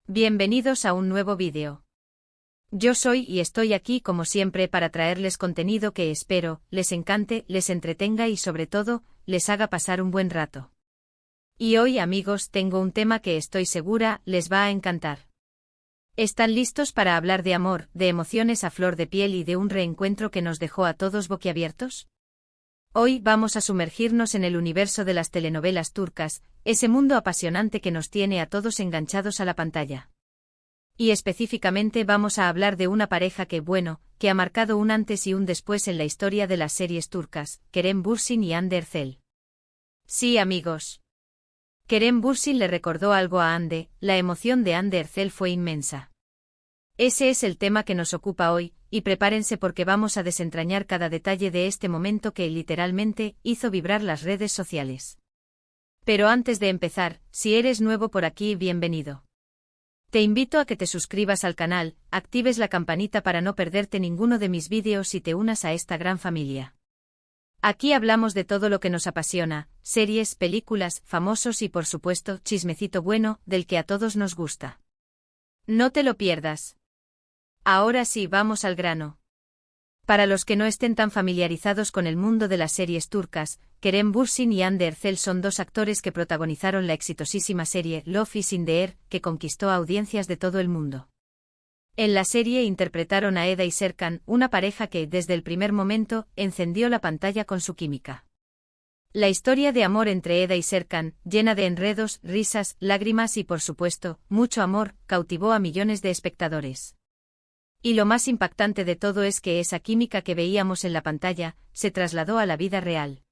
Bienvenidos a un nuevo vídeo. Yo soy y estoy aquí como siempre para traerles contenido que espero les encante, les entretenga y sobre todo, les haga pasar un buen rato. Y hoy, amigos, tengo un tema que estoy segura les va a encantar. ¿Están listos para hablar de amor, de emociones a flor de piel y de un reencuentro que nos dejó a todos boquiabiertos? Hoy vamos a sumergirnos en el universo de las telenovelas turcas, ese mundo apasionante que nos tiene a todos enganchados a la pantalla. Y específicamente vamos a hablar de una pareja que ha marcado un antes y un después en la historia de las series turcas, Kerem Bürsin y Hande Erçel. Sí, amigos. Kerem Bürsin le recordó algo a Hande, la emoción de Hande Erçel fue inmensa. Ese es el tema que nos ocupa hoy, y prepárense porque vamos a desentrañar cada detalle de este momento que literalmente hizo vibrar las redes sociales. Pero antes de empezar, si eres nuevo por aquí, bienvenido. Te invito a que te suscribas al canal, actives la campanita para no perderte ninguno de mis vídeos y te unas a esta gran familia. Aquí hablamos de todo lo que nos apasiona, series, películas, famosos y por supuesto, chismecito bueno, del que a todos nos gusta. No te lo pierdas. Ahora sí, vamos al grano. Para los que no estén tan familiarizados con el mundo de las series turcas, Kerem Bürsin y Hande Erçel son dos actores que protagonizaron la exitosísima serie Love is in the Air, que conquistó a audiencias de todo el mundo. En la serie interpretaron a Eda y Serkan, una pareja que, desde el primer momento, encendió la pantalla con su química. La historia de amor entre Eda y Serkan, llena de enredos, risas, lágrimas y por supuesto, mucho amor, cautivó a millones de espectadores. Y lo más impactante de todo es que esa química que veíamos en la pantalla, se trasladó a la vida real.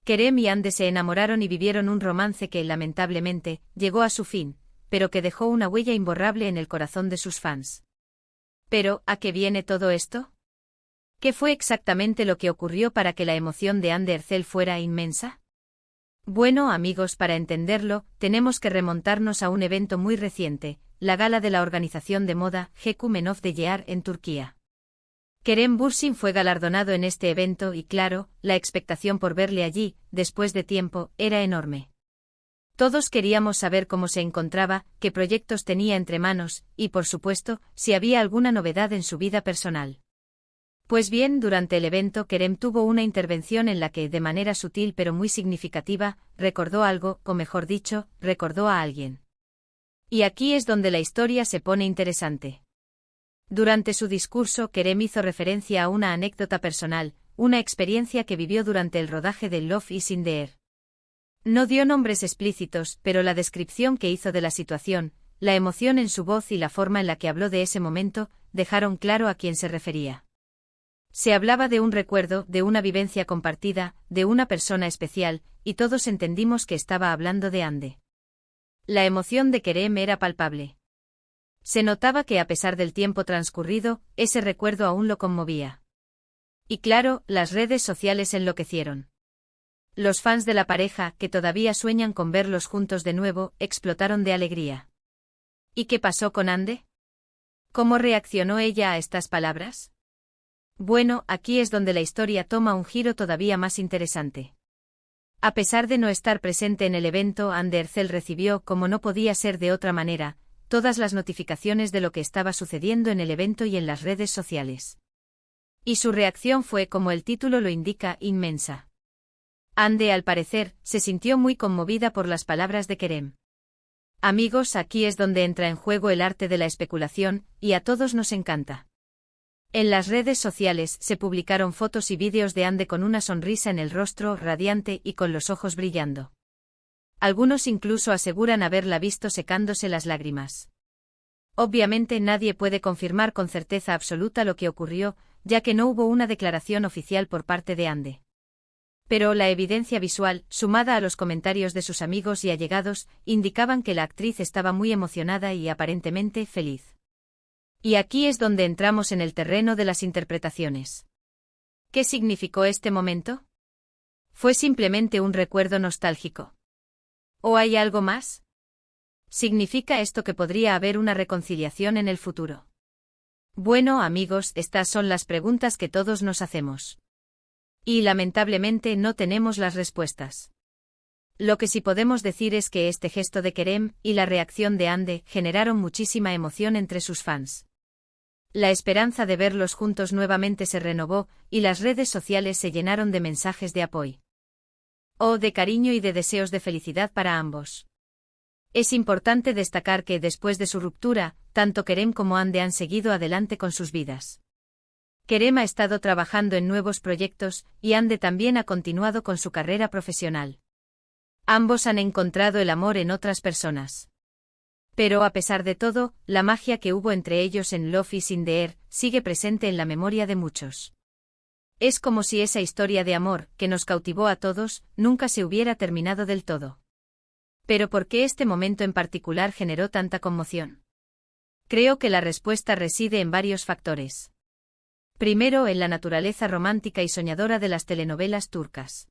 Kerem y Hande se enamoraron y vivieron un romance que, lamentablemente, llegó a su fin, pero que dejó una huella imborrable en el corazón de sus fans. Pero, ¿a qué viene todo esto? ¿Qué fue exactamente lo que ocurrió para que la emoción de Hande Erçel fuera inmensa? Bueno, amigos, para entenderlo, tenemos que remontarnos a un evento muy reciente, la gala de la organización de moda Heke Men of the Year en Turquía. Kerem Bürsin fue galardonado en este evento y claro, la expectación por verle allí, después de tiempo, era enorme. Todos queríamos saber cómo se encontraba, qué proyectos tenía entre manos, y por supuesto, si había alguna novedad en su vida personal. Pues bien, durante el evento Kerem tuvo una intervención en la que, de manera sutil pero muy significativa, recordó algo, o mejor dicho, recordó a alguien. Y aquí es donde la historia se pone interesante. Durante su discurso, Kerem hizo referencia a una anécdota personal, una experiencia que vivió durante el rodaje de Love is in the Air. No dio nombres explícitos, pero la descripción que hizo de la situación, la emoción en su voz y la forma en la que habló de ese momento, dejaron claro a quién se refería. Se hablaba de un recuerdo, de una vivencia compartida, de una persona especial, y todos entendimos que estaba hablando de Hande. La emoción de Kerem era palpable. Se notaba que a pesar del tiempo transcurrido, ese recuerdo aún lo conmovía. Y claro, las redes sociales enloquecieron. Los fans de la pareja, que todavía sueñan con verlos juntos de nuevo, explotaron de alegría. ¿Y qué pasó con Hande? ¿Cómo reaccionó ella a estas palabras? Bueno, aquí es donde la historia toma un giro todavía más interesante. A pesar de no estar presente en el evento, Hande Erçel recibió, como no podía ser de otra manera, todas las notificaciones de lo que estaba sucediendo en el evento y en las redes sociales. Y su reacción fue, como el título lo indica, inmensa. Hande, al parecer, se sintió muy conmovida por las palabras de Kerem. Amigos, aquí es donde entra en juego el arte de la especulación, y a todos nos encanta. En las redes sociales se publicaron fotos y vídeos de Hande con una sonrisa en el rostro, radiante y con los ojos brillando. Algunos incluso aseguran haberla visto secándose las lágrimas. Obviamente nadie puede confirmar con certeza absoluta lo que ocurrió, ya que no hubo una declaración oficial por parte de Hande. Pero la evidencia visual, sumada a los comentarios de sus amigos y allegados, indicaban que la actriz estaba muy emocionada y aparentemente feliz. Y aquí es donde entramos en el terreno de las interpretaciones. ¿Qué significó este momento? ¿Fue simplemente un recuerdo nostálgico? ¿O hay algo más? ¿Significa esto que podría haber una reconciliación en el futuro? Bueno, amigos, estas son las preguntas que todos nos hacemos. Y lamentablemente no tenemos las respuestas. Lo que sí podemos decir es que este gesto de Kerem y la reacción de Ande generaron muchísima emoción entre sus fans. La esperanza de verlos juntos nuevamente se renovó, y las redes sociales se llenaron de mensajes de apoyo, de cariño y de deseos de felicidad para ambos. Es importante destacar que después de su ruptura, tanto Kerem como Ande han seguido adelante con sus vidas. Kerem ha estado trabajando en nuevos proyectos, y Ande también ha continuado con su carrera profesional. Ambos han encontrado el amor en otras personas. Pero a pesar de todo, la magia que hubo entre ellos en Love is in the Air sigue presente en la memoria de muchos. Es como si esa historia de amor, que nos cautivó a todos, nunca se hubiera terminado del todo. Pero ¿por qué este momento en particular generó tanta conmoción? Creo que la respuesta reside en varios factores. Primero, en la naturaleza romántica y soñadora de las telenovelas turcas.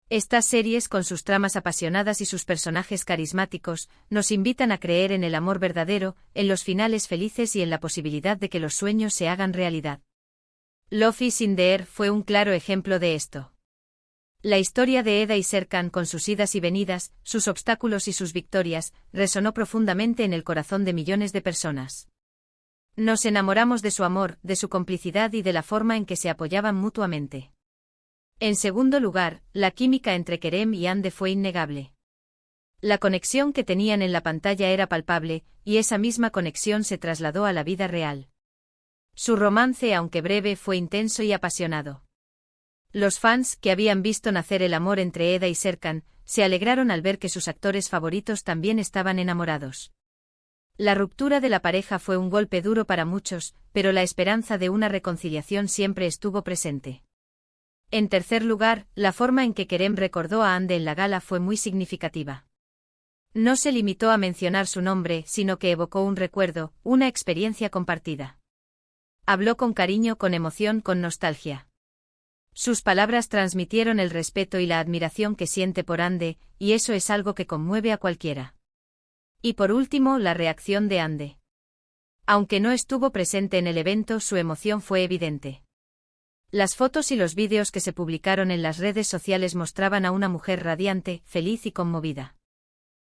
Estas series, con sus tramas apasionadas y sus personajes carismáticos, nos invitan a creer en el amor verdadero, en los finales felices y en la posibilidad de que los sueños se hagan realidad. Love is in the Air fue un claro ejemplo de esto. La historia de Eda y Serkan, con sus idas y venidas, sus obstáculos y sus victorias, resonó profundamente en el corazón de millones de personas. Nos enamoramos de su amor, de su complicidad y de la forma en que se apoyaban mutuamente. En segundo lugar, la química entre Kerem y Ande fue innegable. La conexión que tenían en la pantalla era palpable, y esa misma conexión se trasladó a la vida real. Su romance, aunque breve, fue intenso y apasionado. Los fans, que habían visto nacer el amor entre Eda y Serkan, se alegraron al ver que sus actores favoritos también estaban enamorados. La ruptura de la pareja fue un golpe duro para muchos, pero la esperanza de una reconciliación siempre estuvo presente. En tercer lugar, la forma en que Kerem recordó a Ande en la gala fue muy significativa. No se limitó a mencionar su nombre, sino que evocó un recuerdo, una experiencia compartida. Habló con cariño, con emoción, con nostalgia. Sus palabras transmitieron el respeto y la admiración que siente por Ande, y eso es algo que conmueve a cualquiera. Y por último, la reacción de Ande. Aunque no estuvo presente en el evento, su emoción fue evidente. Las fotos y los vídeos que se publicaron en las redes sociales mostraban a una mujer radiante, feliz y conmovida.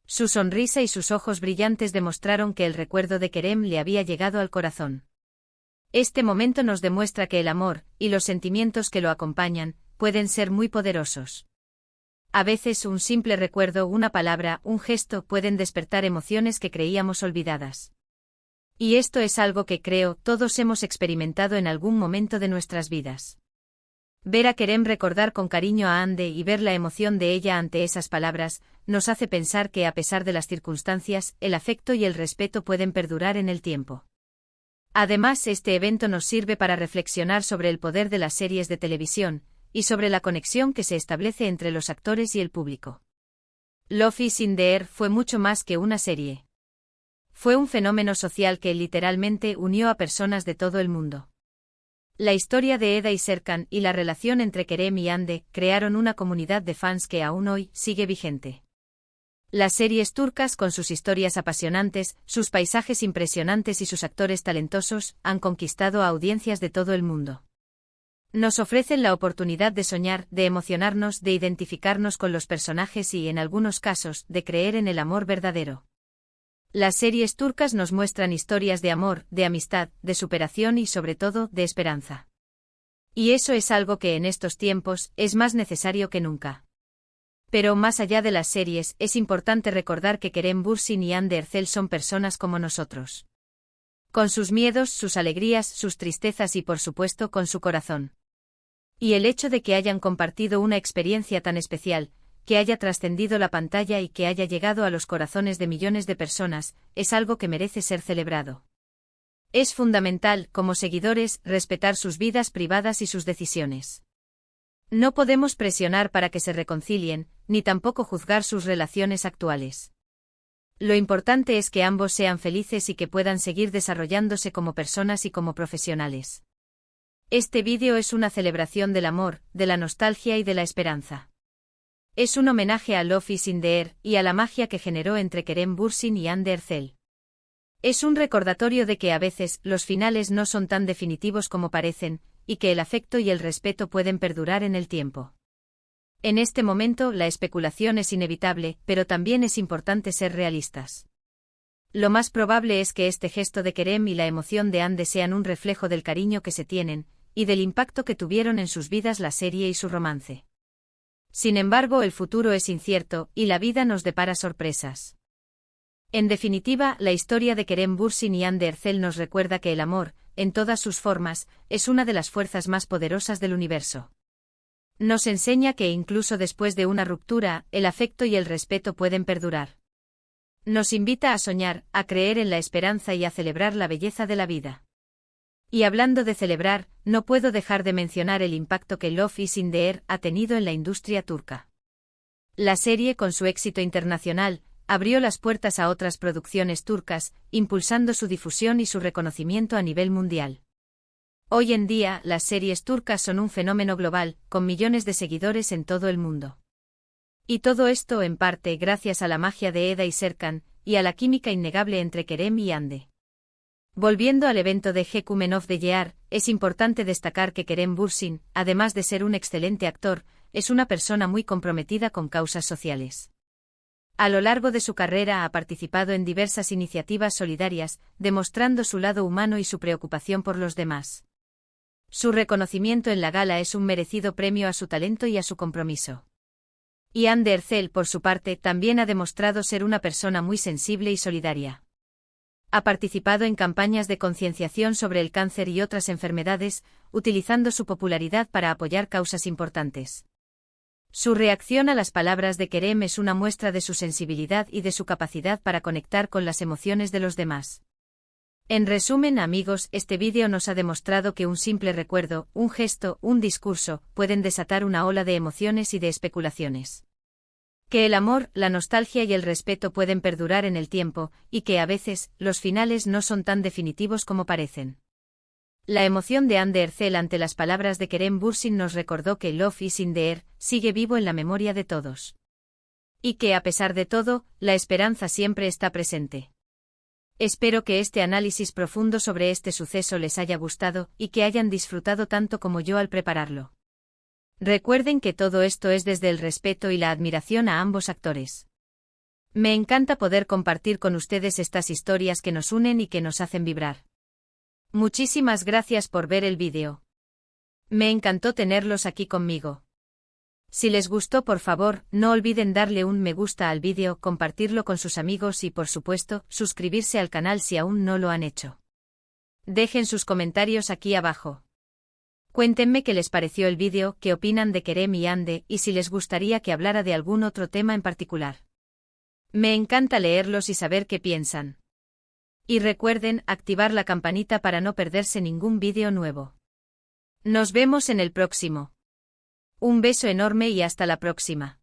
Su sonrisa y sus ojos brillantes demostraron que el recuerdo de Kerem le había llegado al corazón. Este momento nos demuestra que el amor, y los sentimientos que lo acompañan, pueden ser muy poderosos. A veces un simple recuerdo, una palabra, un gesto pueden despertar emociones que creíamos olvidadas. Y esto es algo que creo todos hemos experimentado en algún momento de nuestras vidas. Ver a Kerem recordar con cariño a Ande y ver la emoción de ella ante esas palabras, nos hace pensar que a pesar de las circunstancias, el afecto y el respeto pueden perdurar en el tiempo. Además, este evento nos sirve para reflexionar sobre el poder de las series de televisión, y sobre la conexión que se establece entre los actores y el público. Love is in the Air fue mucho más que una serie. Fue un fenómeno social que literalmente unió a personas de todo el mundo. La historia de Eda y Serkan y la relación entre Kerem y Ande crearon una comunidad de fans que aún hoy sigue vigente. Las series turcas, con sus historias apasionantes, sus paisajes impresionantes y sus actores talentosos, han conquistado a audiencias de todo el mundo. Nos ofrecen la oportunidad de soñar, de emocionarnos, de identificarnos con los personajes y, en algunos casos, de creer en el amor verdadero. Las series turcas nos muestran historias de amor, de amistad, de superación y, sobre todo, de esperanza. Y eso es algo que en estos tiempos es más necesario que nunca. Pero más allá de las series, es importante recordar que Kerem Bürsin y Hande Erçel son personas como nosotros. Con sus miedos, sus alegrías, sus tristezas y, por supuesto, con su corazón. Y el hecho de que hayan compartido una experiencia tan especial, que haya trascendido la pantalla y que haya llegado a los corazones de millones de personas, es algo que merece ser celebrado. Es fundamental, como seguidores, respetar sus vidas privadas y sus decisiones. No podemos presionar para que se reconcilien, ni tampoco juzgar sus relaciones actuales. Lo importante es que ambos sean felices y que puedan seguir desarrollándose como personas y como profesionales. Este vídeo es una celebración del amor, de la nostalgia y de la esperanza. Es un homenaje a Love is in the Air y a la magia que generó entre Kerem Bürsin y Hande Erçel. Es un recordatorio de que a veces los finales no son tan definitivos como parecen, y que el afecto y el respeto pueden perdurar en el tiempo. En este momento la especulación es inevitable, pero también es importante ser realistas. Lo más probable es que este gesto de Kerem y la emoción de Ande sean un reflejo del cariño que se tienen, y del impacto que tuvieron en sus vidas la serie y su romance. Sin embargo, el futuro es incierto, y la vida nos depara sorpresas. En definitiva, la historia de Kerem Bürsin y Hande Erçel nos recuerda que el amor, en todas sus formas, es una de las fuerzas más poderosas del universo. Nos enseña que incluso después de una ruptura, el afecto y el respeto pueden perdurar. Nos invita a soñar, a creer en la esperanza y a celebrar la belleza de la vida. Y hablando de celebrar, no puedo dejar de mencionar el impacto que Love is in the Air ha tenido en la industria turca. La serie, con su éxito internacional, abrió las puertas a otras producciones turcas, impulsando su difusión y su reconocimiento a nivel mundial. Hoy en día, las series turcas son un fenómeno global, con millones de seguidores en todo el mundo. Y todo esto, en parte, gracias a la magia de Eda y Serkan, y a la química innegable entre Kerem y Hande. Volviendo al evento de G Men of the Year, es importante destacar que Kerem Bürsin, además de ser un excelente actor, es una persona muy comprometida con causas sociales. A lo largo de su carrera ha participado en diversas iniciativas solidarias, demostrando su lado humano y su preocupación por los demás. Su reconocimiento en la gala es un merecido premio a su talento y a su compromiso. Y Hande Erçel, por su parte, también ha demostrado ser una persona muy sensible y solidaria. Ha participado en campañas de concienciación sobre el cáncer y otras enfermedades, utilizando su popularidad para apoyar causas importantes. Su reacción a las palabras de Kerem es una muestra de su sensibilidad y de su capacidad para conectar con las emociones de los demás. En resumen, amigos, este vídeo nos ha demostrado que un simple recuerdo, un gesto, un discurso, pueden desatar una ola de emociones y de especulaciones. Que el amor, la nostalgia y el respeto pueden perdurar en el tiempo, y que a veces, los finales no son tan definitivos como parecen. La emoción de Hande Erçel ante las palabras de Kerem Bürsin nos recordó que Love is in the Air sigue vivo en la memoria de todos. Y que, a pesar de todo, la esperanza siempre está presente. Espero que este análisis profundo sobre este suceso les haya gustado, y que hayan disfrutado tanto como yo al prepararlo. Recuerden que todo esto es desde el respeto y la admiración a ambos actores. Me encanta poder compartir con ustedes estas historias que nos unen y que nos hacen vibrar. Muchísimas gracias por ver el vídeo. Me encantó tenerlos aquí conmigo. Si les gustó, por favor, no olviden darle un me gusta al vídeo, compartirlo con sus amigos y, por supuesto, suscribirse al canal si aún no lo han hecho. Dejen sus comentarios aquí abajo. Cuéntenme qué les pareció el vídeo, qué opinan de Kerem y Hande, y si les gustaría que hablara de algún otro tema en particular. Me encanta leerlos y saber qué piensan. Y recuerden activar la campanita para no perderse ningún vídeo nuevo. Nos vemos en el próximo. Un beso enorme y hasta la próxima.